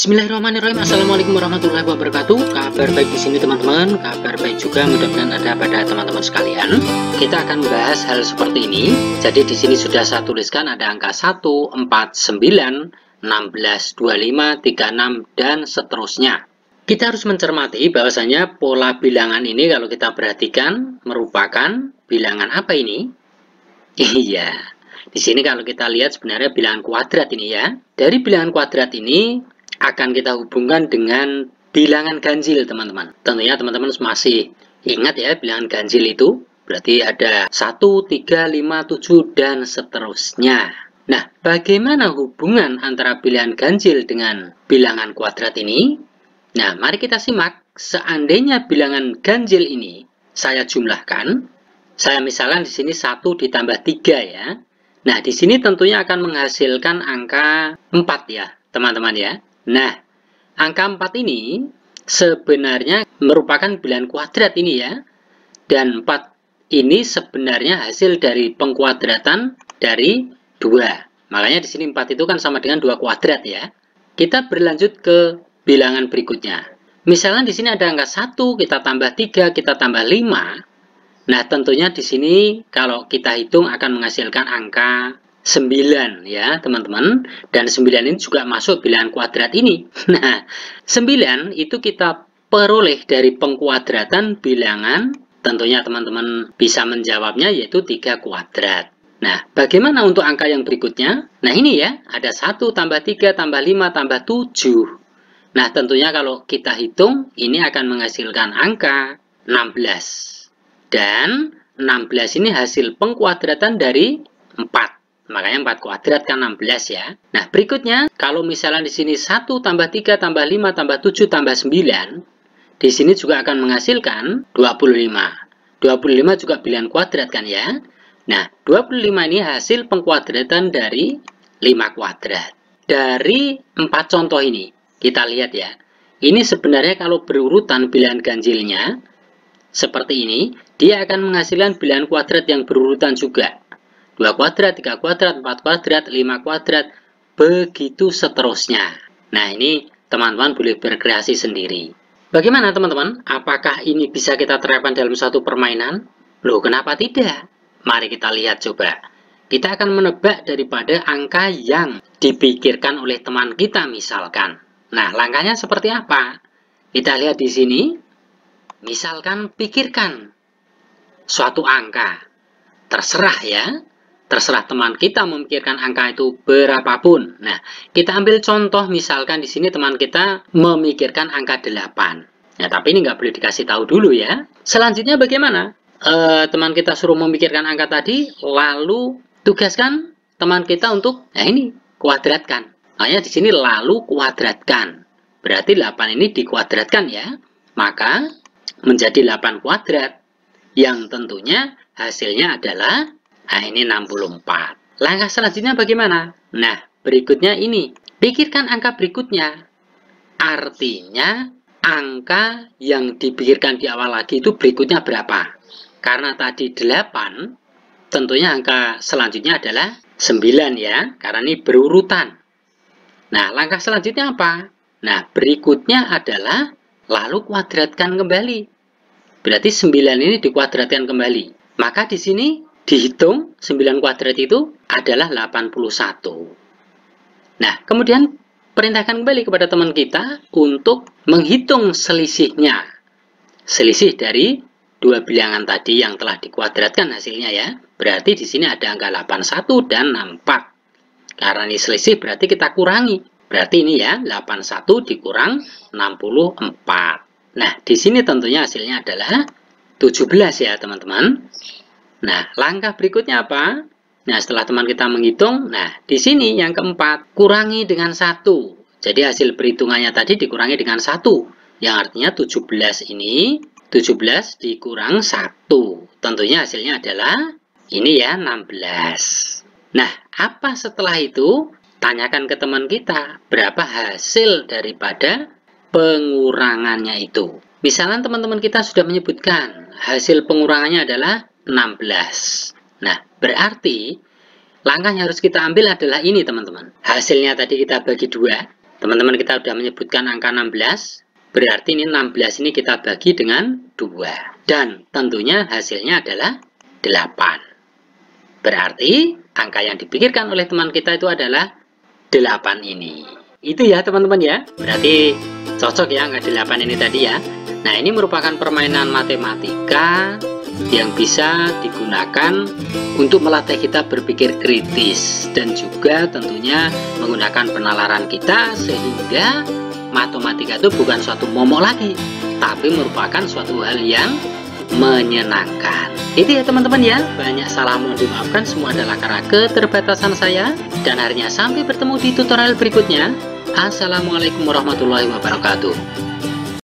Bismillahirrahmanirrahim. Assalamualaikum warahmatullahi wabarakatuh. Kabar baik di sini teman-teman. Kabar baik juga mudah-mudahan ada pada teman-teman sekalian. Kita akan membahas hal seperti ini. Jadi di sini sudah saya tuliskan ada angka 1, 4, 9, 16, 25, 36 dan seterusnya. Kita harus mencermati bahwasanya pola bilangan ini kalau kita perhatikan merupakan bilangan apa ini? Iya. Di sini kalau kita lihat sebenarnya bilangan kuadrat ini ya. Dari bilangan kuadrat ini akan kita hubungkan dengan bilangan ganjil teman-teman. Tentunya teman-teman masih ingat ya bilangan ganjil itu. Berarti ada 1, 3, 5, 7 dan seterusnya. Nah, bagaimana hubungan antara bilangan ganjil dengan bilangan kuadrat ini? Nah, mari kita simak. Seandainya bilangan ganjil ini saya jumlahkan, saya misalkan di sini 1 ditambah 3 ya. Nah, di sini tentunya akan menghasilkan angka 4 ya, teman-teman ya. Nah, angka 4 ini sebenarnya merupakan bilangan kuadrat ini ya. Dan 4 ini sebenarnya hasil dari pengkuadratan dari 2. Makanya di sini 4 itu kan sama dengan 2 kuadrat ya. Kita berlanjut ke bilangan berikutnya. Misalnya di sini ada angka 1, kita tambah 3, kita tambah 5. Nah, tentunya di sini kalau kita hitung akan menghasilkan angka 9 ya teman-teman, dan 9 ini juga masuk bilangan kuadrat ini. Nah, 9 itu kita peroleh dari pengkuadratan bilangan, tentunya teman-teman bisa menjawabnya yaitu 3 kuadrat. Nah, bagaimana untuk angka yang berikutnya? Nah, ini ya, ada 1 tambah 3 tambah 5 tambah 7. Nah, tentunya kalau kita hitung ini akan menghasilkan angka 16. Dan 16 ini hasil pengkuadratan dari 4. Makanya 4 kuadrat kan 16 ya. Nah, berikutnya kalau misalnya di sini 1 tambah 3 tambah 5 tambah 7 tambah 9, di sini juga akan menghasilkan 25. 25 juga bilangan kuadrat kan ya. Nah, 25 ini hasil pengkuadratan dari 5 kuadrat. Dari 4 contoh ini, kita lihat ya. Ini sebenarnya kalau berurutan bilangan ganjilnya seperti ini, dia akan menghasilkan bilangan kuadrat yang berurutan juga. 2 kuadrat, 3 kuadrat, 4 kuadrat, 5 kuadrat, begitu seterusnya. Nah, ini teman-teman boleh berkreasi sendiri. Bagaimana teman-teman? Apakah ini bisa kita terapkan dalam satu permainan? Loh, kenapa tidak? Mari kita lihat coba. Kita akan menebak daripada angka yang dipikirkan oleh teman kita misalkan. Nah, langkahnya seperti apa? Kita lihat di sini. Misalkan pikirkan suatu angka. Terserah ya. Terserah teman kita memikirkan angka itu berapapun. Nah, kita ambil contoh misalkan di sini teman kita memikirkan angka 8. Nah, tapi ini nggak boleh dikasih tahu dulu ya. Selanjutnya bagaimana? Teman kita suruh memikirkan angka tadi, lalu tugaskan teman kita untuk, nah ini, kuadratkan. Makanya di sini lalu kuadratkan. Berarti 8 ini dikuadratkan ya. Maka menjadi 8 kuadrat. Yang tentunya hasilnya adalah nah, ini 64. Langkah selanjutnya bagaimana? Nah, berikutnya ini. Pikirkan angka berikutnya. Artinya, angka yang dipikirkan di awal lagi itu berikutnya berapa? Karena tadi 8, tentunya angka selanjutnya adalah 9 ya. Karena ini berurutan. Nah, langkah selanjutnya apa? Nah, berikutnya adalah lalu kuadratkan kembali. Berarti 9 ini dikuadratkan kembali. Maka di sini dihitung 9 kuadrat itu adalah 81. Nah, kemudian perintahkan kembali kepada teman kita untuk menghitung selisihnya. Selisih dari 2 bilangan tadi yang telah dikuadratkan hasilnya ya. Berarti di sini ada angka 81 dan 64. Karena ini selisih berarti kita kurangi. Berarti ini ya 81 dikurang 64. Nah, di sini tentunya hasilnya adalah 17 ya teman-teman. Nah, langkah berikutnya apa? Nah, setelah teman kita menghitung, nah, di sini yang keempat, kurangi dengan 1. Jadi, hasil perhitungannya tadi dikurangi dengan 1. Yang artinya 17 ini, 17 dikurang 1. Tentunya hasilnya adalah, ini ya, 16. Nah, apa setelah itu? Tanyakan ke teman kita, berapa hasil daripada pengurangannya itu. Misalnya teman-teman kita sudah menyebutkan, hasil pengurangannya adalah 16. Nah, berarti langkah yang harus kita ambil adalah ini teman-teman. Hasilnya tadi kita bagi 2. Teman-teman kita sudah menyebutkan angka 16, berarti ini 16 ini kita bagi dengan 2. Dan tentunya hasilnya adalah 8. Berarti angka yang dipikirkan oleh teman kita itu adalah 8 ini. Itu ya teman-teman ya. Berarti cocok ya angka 8 ini tadi ya. Nah, ini merupakan permainan matematika yang bisa digunakan untuk melatih kita berpikir kritis dan juga tentunya menggunakan penalaran kita, sehingga matematika itu bukan suatu momok lagi, tapi merupakan suatu hal yang menyenangkan. Itu ya teman-teman ya. Banyak salah mohon dimaafkan, semua adalah karena keterbatasan saya. Dan akhirnya sampai bertemu di tutorial berikutnya. Assalamualaikum warahmatullahi wabarakatuh.